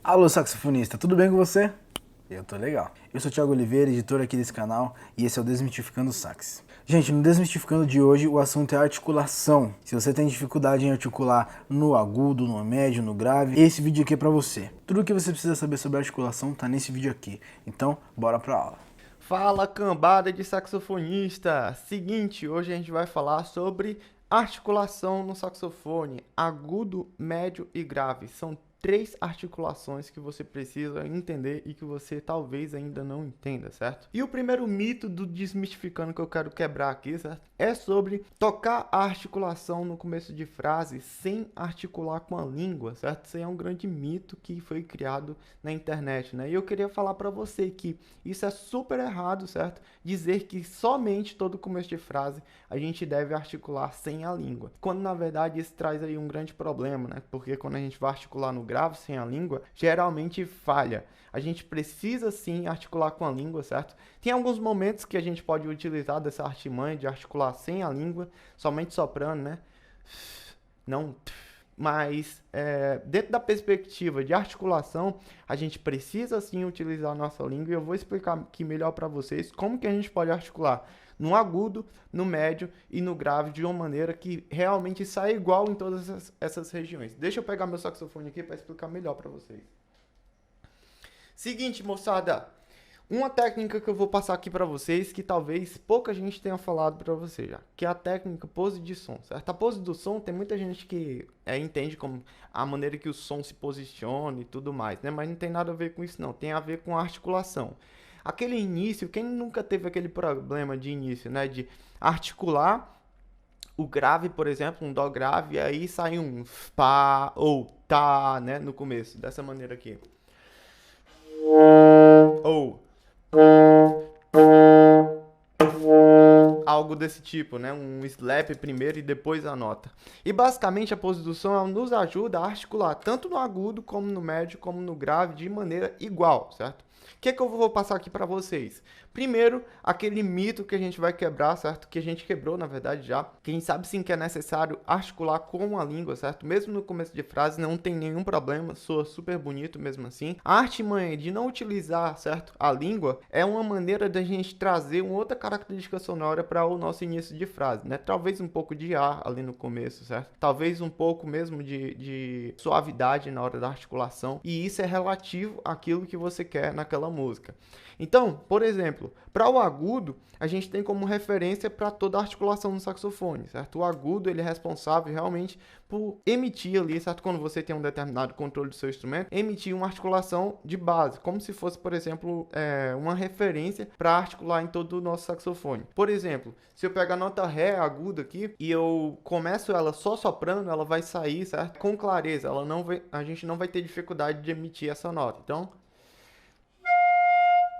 Alô, saxofonista, tudo bem com você? Eu tô legal. Eu sou o Thiago Oliveira, editor aqui desse canal, e esse é o Desmistificando o Sax. Gente, no Desmistificando de hoje, o assunto é articulação. Se você tem dificuldade em articular no agudo, no médio, no grave, esse vídeo aqui é pra você. Tudo o que você precisa saber sobre articulação tá nesse vídeo aqui. Então, bora pra aula. Fala, cambada de saxofonista! Seguinte, hoje a gente vai falar sobre articulação no saxofone, agudo, médio e grave. São três articulações que você precisa entender e que você talvez ainda não entenda, certo? E o primeiro mito do desmistificando que eu quero quebrar aqui, certo? É sobre tocar a articulação no começo de frase sem articular com a língua, certo? Isso aí é um grande mito que foi criado na internet, né? E eu queria falar para você que isso é super errado, certo? Dizer que somente todo começo de frase a gente deve articular sem a língua. Quando na verdade isso traz aí um grande problema, né? Porque quando a gente vai articular no grave sem a língua, geralmente falha. A gente precisa sim articular com a língua, certo? Tem alguns momentos que a gente pode utilizar dessa artimanha de articular sem a língua, somente soprando, né? Não, mas dentro da perspectiva de articulação, a gente precisa sim utilizar a nossa língua e eu vou explicar aqui melhor para vocês como que a gente pode articular no agudo, no médio e no grave de uma maneira que realmente saia igual em todas essas regiões. Deixa eu pegar meu saxofone aqui para explicar melhor para vocês. Seguinte, moçada, uma técnica que eu vou passar aqui para vocês que talvez pouca gente tenha falado para você já, que é a técnica pose de som, certo? A pose do som tem muita gente que entende como a maneira que o som se posiciona e tudo mais, né? Mas não tem nada a ver com isso não, tem a ver com a articulação. Aquele início, quem nunca teve aquele problema de início, né? De articular o grave, por exemplo, um dó grave, e aí sai um pá ou tá, né? No começo, dessa maneira aqui. Ou algo desse tipo, né? Um slap primeiro e depois a nota. E basicamente a pose do som nos ajuda a articular tanto no agudo, como no médio, como no grave, de maneira igual, certo? O que é que eu vou passar aqui para vocês? Primeiro, aquele mito que a gente vai quebrar, certo? Que a gente quebrou, na verdade, já. Quem sabe sim que é necessário articular com a língua, certo? Mesmo no começo de frase, não tem nenhum problema, soa super bonito mesmo assim. A artimanha de não utilizar, certo? A língua é uma maneira da gente trazer uma outra característica sonora para o nosso início de frase, né? Talvez um pouco de ar ali no começo, certo? Talvez um pouco mesmo de suavidade na hora da articulação. E isso é relativo àquilo que você quer naquela música. Então, por exemplo, para o agudo, a gente tem como referência para toda a articulação no saxofone, certo? O agudo, ele é responsável realmente por emitir ali, certo? Quando você tem um determinado controle do seu instrumento, emitir uma articulação de base, como se fosse, por exemplo, uma referência para articular em todo o nosso saxofone. Por exemplo, se eu pegar a nota Ré aguda aqui e eu começo ela só soprando, ela vai sair, certo? Com clareza, a gente não vai ter dificuldade de emitir essa nota. Então,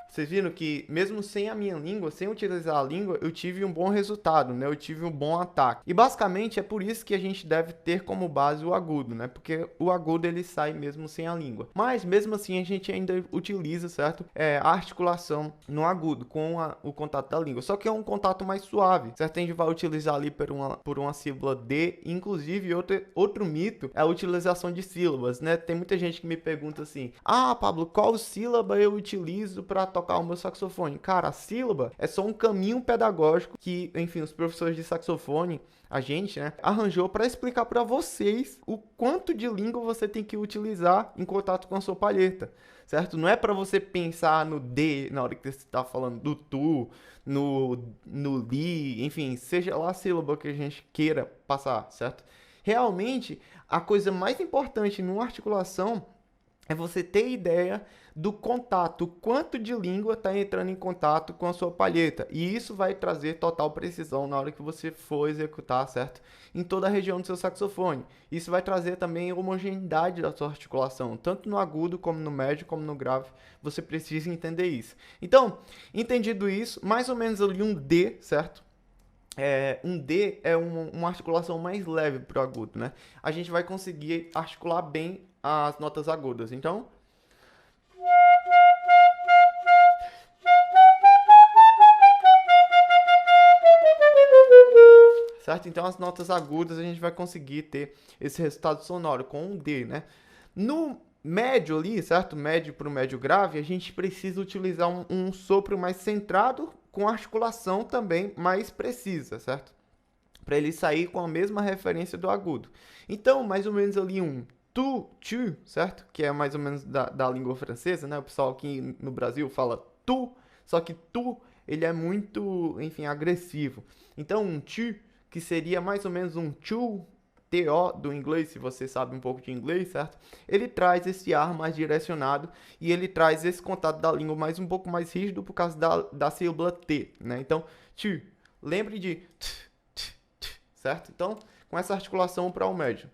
vocês viram que mesmo sem a minha língua, sem utilizar a língua, eu tive um bom resultado, né? Eu tive um bom ataque. E basicamente é por isso que a gente deve ter como base o agudo, né? Porque o agudo ele sai mesmo sem a língua. Mas mesmo assim a gente ainda utiliza, certo? A articulação no agudo com o contato da língua. Só que é um contato mais suave, certo? A gente vai utilizar ali por uma sílaba D. Inclusive outro mito é a utilização de sílabas, né? Tem muita gente que me pergunta assim: ah, Pablo, qual sílaba eu utilizo para tocar o meu saxofone? Cara, a sílaba é só um caminho pedagógico que, enfim, os professores de saxofone, a gente, né, arranjou para explicar para vocês o quanto de língua você tem que utilizar em contato com a sua palheta, certo? Não é para você pensar no D na hora que você está falando do tu, no li, enfim, seja lá a sílaba que a gente queira passar, certo? Realmente, a coisa mais importante numa articulação é você ter ideia do contato, o quanto de língua está entrando em contato com a sua palheta. E isso vai trazer total precisão na hora que você for executar, certo? Em toda a região do seu saxofone. Isso vai trazer também homogeneidade da sua articulação, tanto no agudo, como no médio, como no grave. Você precisa entender isso. Então, entendido isso, mais ou menos ali um D, certo? Um D é uma articulação mais leve para o agudo, né? A gente vai conseguir articular bem as notas agudas. Então, certo? Então, as notas agudas a gente vai conseguir ter esse resultado sonoro com um D, né? No médio ali, certo? Médio para o médio grave, a gente precisa utilizar um sopro mais centrado com articulação também mais precisa, certo? Para ele sair com a mesma referência do agudo. Então, mais ou menos ali um tu, certo? Que é mais ou menos da língua francesa, né? O pessoal aqui no Brasil fala tu, só que tu, ele é muito, enfim, agressivo. Então, um tu, que seria mais ou menos um tu, TO do inglês, se você sabe um pouco de inglês, certo? Ele traz esse ar mais direcionado e ele traz esse contato da língua mais um pouco mais rígido por causa da sílaba T, né? Então, tu, lembre de certo? Então, com essa articulação para o médio.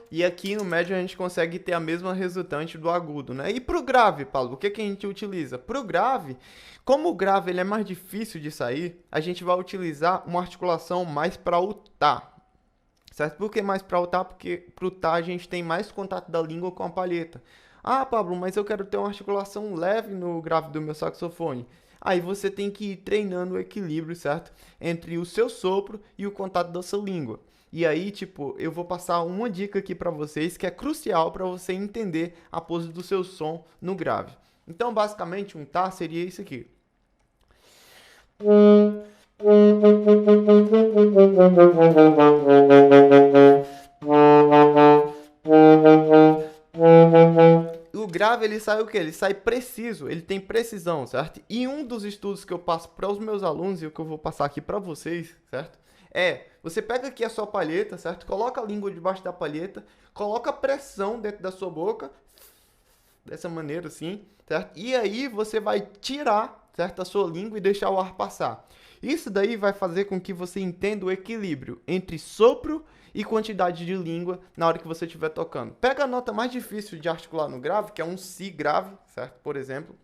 E aqui no médio a gente consegue ter a mesma resultante do agudo, né? E pro grave, Paulo, o que a gente utiliza? Pro grave, como o grave ele é mais difícil de sair, a gente vai utilizar uma articulação mais para o tá. Certo? Por que mais para o tá? Porque pro tá a gente tem mais contato da língua com a palheta. Ah, Pablo, mas eu quero ter uma articulação leve no grave do meu saxofone. Aí você tem que ir treinando o equilíbrio, certo? Entre o seu sopro e o contato da sua língua. E aí, tipo, eu vou passar uma dica aqui para vocês que é crucial para você entender a pose do seu som no grave. Então, basicamente, um tá seria isso aqui. O grave, ele sai o quê? Ele sai preciso, ele tem precisão, certo? E um dos estudos que eu passo para os meus alunos e o que eu vou passar aqui para vocês, certo? Você pega aqui a sua palheta, certo? Coloca a língua debaixo da palheta, coloca pressão dentro da sua boca, dessa maneira assim, certo? E aí você vai tirar, certo, a sua língua e deixar o ar passar. Isso daí vai fazer com que você entenda o equilíbrio entre sopro e quantidade de língua na hora que você estiver tocando. Pega a nota mais difícil de articular no grave, que é um si grave, certo? Por exemplo,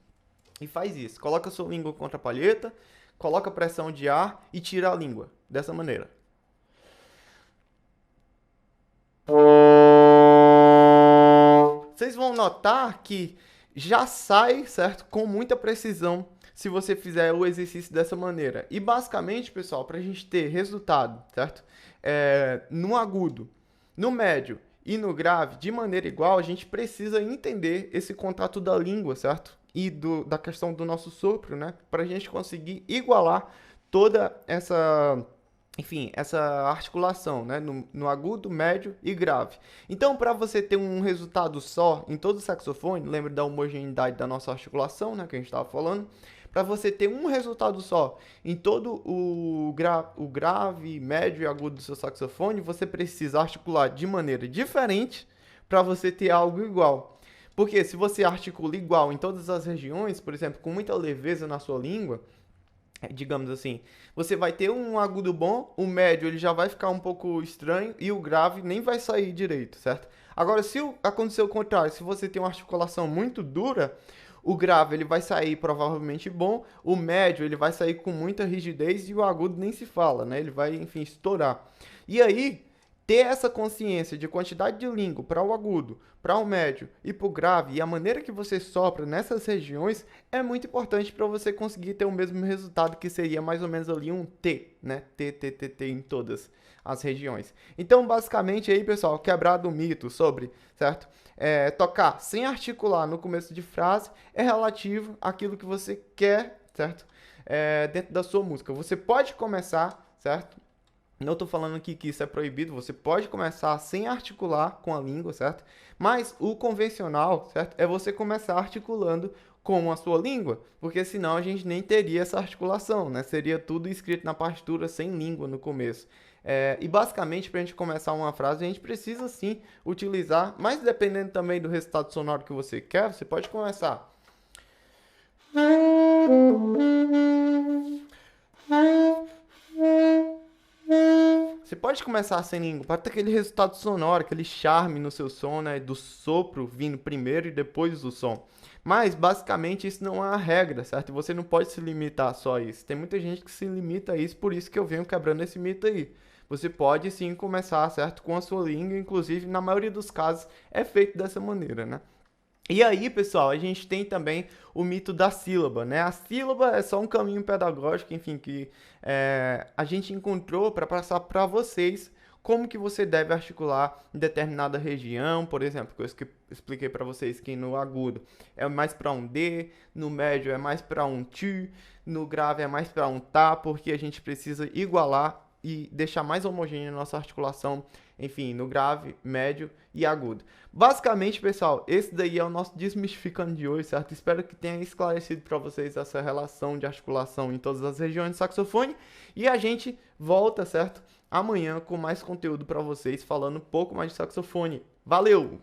e faz isso. Coloca a sua língua contra a palheta, coloca pressão de ar e tira a língua, dessa maneira. Vocês vão notar que já sai, certo? Com muita precisão se você fizer o exercício dessa maneira. E basicamente, pessoal, para a gente ter resultado, certo? No agudo, no médio e no grave, de maneira igual, a gente precisa entender esse contato da língua, certo? E da questão do nosso sopro, né? Para a gente conseguir igualar toda essa... enfim, essa articulação, né? No agudo, médio e grave. Então, para você ter um resultado só em todo o saxofone, lembra da homogeneidade da nossa articulação, né? Que a gente estava falando. Para você ter um resultado só em todo o grave, médio e agudo do seu saxofone, você precisa articular de maneira diferente para você ter algo igual. Porque se você articula igual em todas as regiões, por exemplo, com muita leveza na sua língua, digamos assim, você vai ter um agudo bom, o médio ele já vai ficar um pouco estranho e o grave nem vai sair direito, certo? Agora, se acontecer o contrário, se você tem uma articulação muito dura, o grave ele vai sair provavelmente bom, o médio ele vai sair com muita rigidez e o agudo nem se fala, né? Ele vai, enfim, estourar. E aí, ter essa consciência de quantidade de língua para o agudo, para o médio e para o grave e a maneira que você sopra nessas regiões é muito importante para você conseguir ter o mesmo resultado que seria mais ou menos ali um T, né? T em todas as regiões. Então, basicamente aí, pessoal, quebrado o mito sobre, certo? Tocar sem articular no começo de frase é relativo àquilo que você quer, certo? Dentro da sua música. Você pode começar, certo? Não estou falando aqui que isso é proibido, você pode começar sem articular com a língua, certo? Mas o convencional, certo? É você começar articulando com a sua língua, porque senão a gente nem teria essa articulação, né? Seria tudo escrito na partitura sem língua no começo. E basicamente, para a gente começar uma frase, a gente precisa sim utilizar, mas dependendo também do resultado sonoro que você quer, você pode começar. Você pode começar sem língua, para ter aquele resultado sonoro, aquele charme no seu som, né? Do sopro vindo primeiro e depois do som. Mas, basicamente, isso não é a regra, certo? Você não pode se limitar só a isso. Tem muita gente que se limita a isso, por isso que eu venho quebrando esse mito aí. Você pode, sim, começar, certo? Com a sua língua, inclusive, na maioria dos casos, é feito dessa maneira, né? E aí, pessoal, a gente tem também o mito da sílaba, né? A sílaba é só um caminho pedagógico, enfim, que a gente encontrou para passar para vocês como que você deve articular em determinada região, por exemplo, coisa que eu expliquei para vocês que no agudo é mais para um D, no médio é mais para um TU, no grave é mais para um tá, porque a gente precisa igualar e deixar mais homogênea a nossa articulação, enfim, no grave, médio e agudo. Basicamente, pessoal, esse daí é o nosso Desmistificando de hoje, certo? Espero que tenha esclarecido para vocês essa relação de articulação em todas as regiões do saxofone. E a gente volta, certo? Amanhã com mais conteúdo para vocês, falando um pouco mais de saxofone. Valeu!